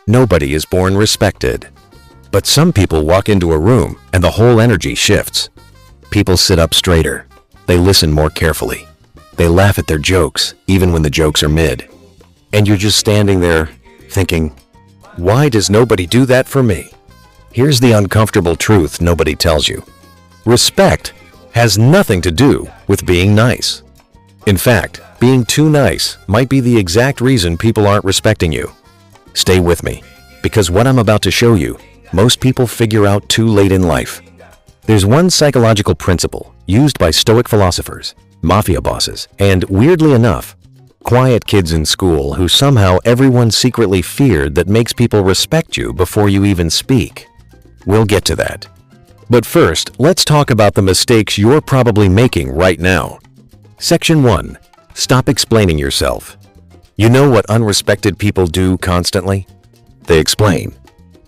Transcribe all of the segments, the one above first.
Nobody is born respected. But some people walk into a room and the whole energy shifts. People sit up straighter. They listen more carefully. They laugh at their jokes, even when the jokes are mid. And you're just standing there thinking, why does nobody do that for me? Here's the uncomfortable truth nobody tells you. Respect has nothing to do with being nice. In fact, being too nice might be the exact reason people aren't respecting you. Stay with me, because what I'm about to show you, most people figure out too late in life. There's one psychological principle used by Stoic philosophers, mafia bosses, and weirdly enough, quiet kids in school who somehow everyone secretly feared that makes people respect you before you even speak. We'll get to that. But first, let's talk about the mistakes you're probably making right now. Section 1. Stop explaining yourself. You know what unrespected people do constantly? They explain.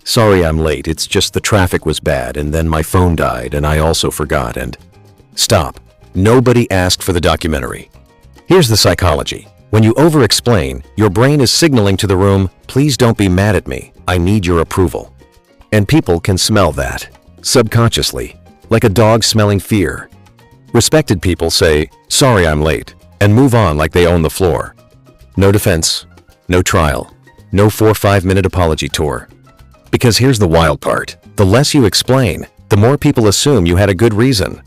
Sorry I'm late, it's just the traffic was bad and then my phone died and I also forgot and… Stop. Nobody asked for the documentary. Here's the psychology. When you over-explain, your brain is signaling to the room, please don't be mad at me, I need your approval. And people can smell that, subconsciously, like a dog smelling fear. Respected people say, sorry I'm late, and move on like they own the floor. No defense, no trial, no 4-5-minute apology tour. Because here's the wild part, the less you explain, the more people assume you had a good reason.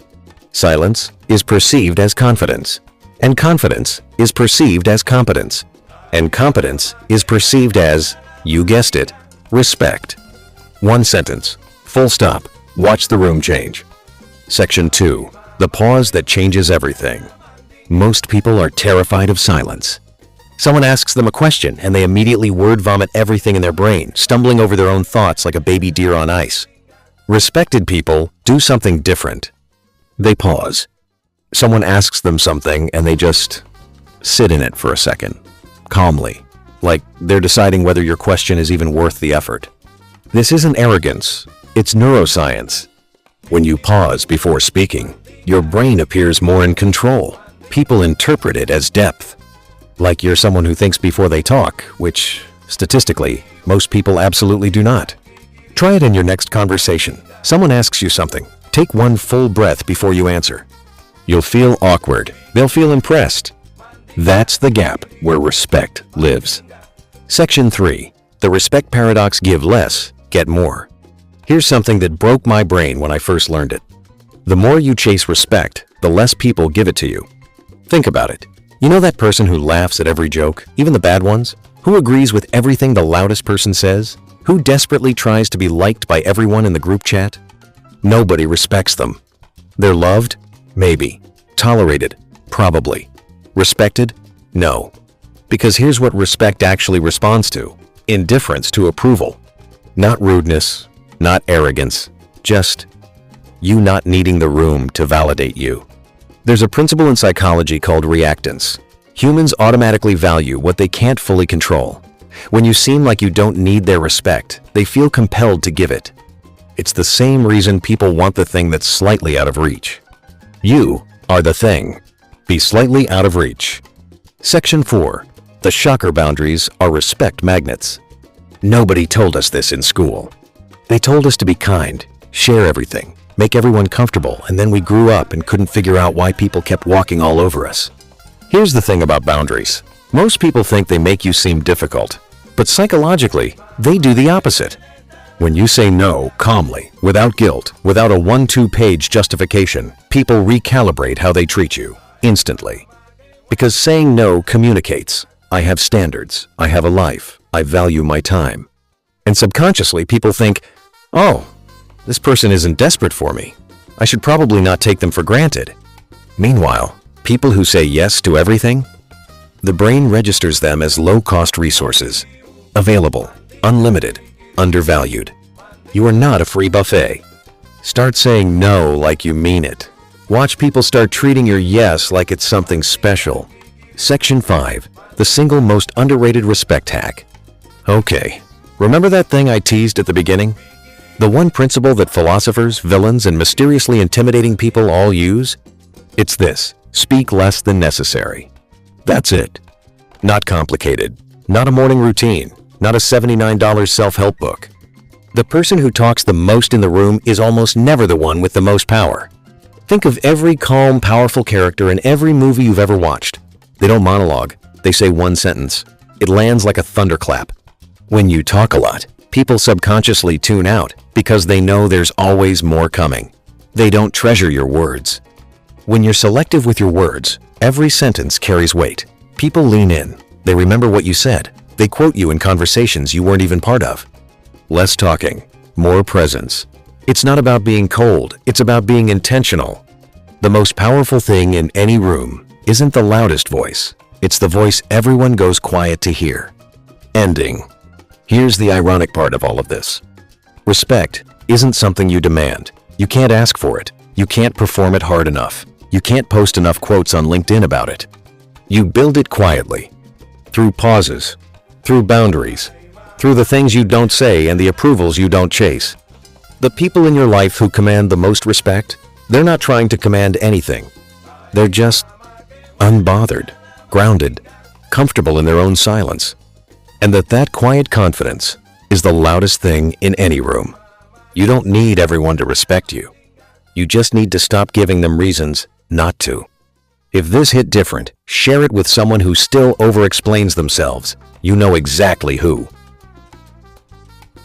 Silence is perceived as confidence, and confidence is perceived as competence, and competence is perceived as, you guessed it, respect. One sentence, full stop, watch the room change. Section 2. The pause that changes everything. Most people are terrified of silence. Someone asks them a question and they immediately word vomit everything in their brain, stumbling over their own thoughts like a baby deer on ice. Respected people do something different. They pause. Someone asks them something and they just sit in it for a second, calmly, like they're deciding whether your question is even worth the effort. This isn't arrogance, it's neuroscience. When you pause before speaking, your brain appears more in control. People interpret it as depth. Like you're someone who thinks before they talk, which, statistically, most people absolutely do not. Try it in your next conversation. Someone asks you something. Take one full breath before you answer. You'll feel awkward. They'll feel impressed. That's the gap where respect lives. Section 3. The respect paradox: give less, get more. Here's something that broke my brain when I first learned it. The more you chase respect, the less people give it to you. Think about it. You know that person who laughs at every joke, even the bad ones? Who agrees with everything the loudest person says? Who desperately tries to be liked by everyone in the group chat? Nobody respects them. They're loved? Maybe. Tolerated? Probably. Respected? No. Because here's what respect actually responds to: indifference to approval. Not rudeness, not arrogance, just you not needing the room to validate you. There's a principle in psychology called reactance. Humans automatically value what they can't fully control. When you seem like you don't need their respect, they feel compelled to give it. It's the same reason people want the thing that's slightly out of reach. You are the thing. Be slightly out of reach. Section 4. The shocker boundaries are respect magnets. Nobody told us this in school. They told us to be kind, share everything, make everyone comfortable, and then we grew up and couldn't figure out why people kept walking all over us. Here's the thing about boundaries. Most people think they make you seem difficult, but psychologically, they do the opposite. When you say no calmly, without guilt, without a 1-2 page justification, people recalibrate how they treat you, instantly. Because saying no communicates, I have standards, I have a life, I value my time. And subconsciously, people think, oh, this person isn't desperate for me. I should probably not take them for granted. Meanwhile, people who say yes to everything, the brain registers them as low-cost resources, available, unlimited, undervalued. You are not a free buffet. Start saying no like you mean it. Watch people start treating your yes like it's something special. Section 5. The single most underrated respect hack. Okay, remember that thing I teased at the beginning? The one principle that philosophers, villains, and mysteriously intimidating people all use? It's this: speak less than necessary. That's it. Not complicated. Not a morning routine. not a $79 self-help book. The person who talks the most in the room is almost never the one with the most power. Think of every calm, powerful character in every movie you've ever watched. They don't monologue, they say one sentence. It lands like a thunderclap. When you talk a lot, people subconsciously tune out because they know there's always more coming. They don't treasure your words. When you're selective with your words, every sentence carries weight. People lean in. They remember what you said. They quote you in conversations you weren't even part of. Less talking, more presence. It's not about being cold, it's about being intentional. The most powerful thing in any room isn't the loudest voice. It's the voice everyone goes quiet to hear. Ending. Here's the ironic part of all of this. Respect isn't something you demand. You can't ask for it. You can't perform it hard enough. You can't post enough quotes on LinkedIn about it. You build it quietly, through pauses, through boundaries, through the things you don't say and the approvals you don't chase. The people in your life who command the most respect, they're not trying to command anything. They're just unbothered, grounded, comfortable in their own silence. And that quiet confidence is the loudest thing in any room. You don't need everyone to respect you. You just need to stop giving them reasons not to. If this hit different, share it with someone who still overexplains themselves. You know exactly who.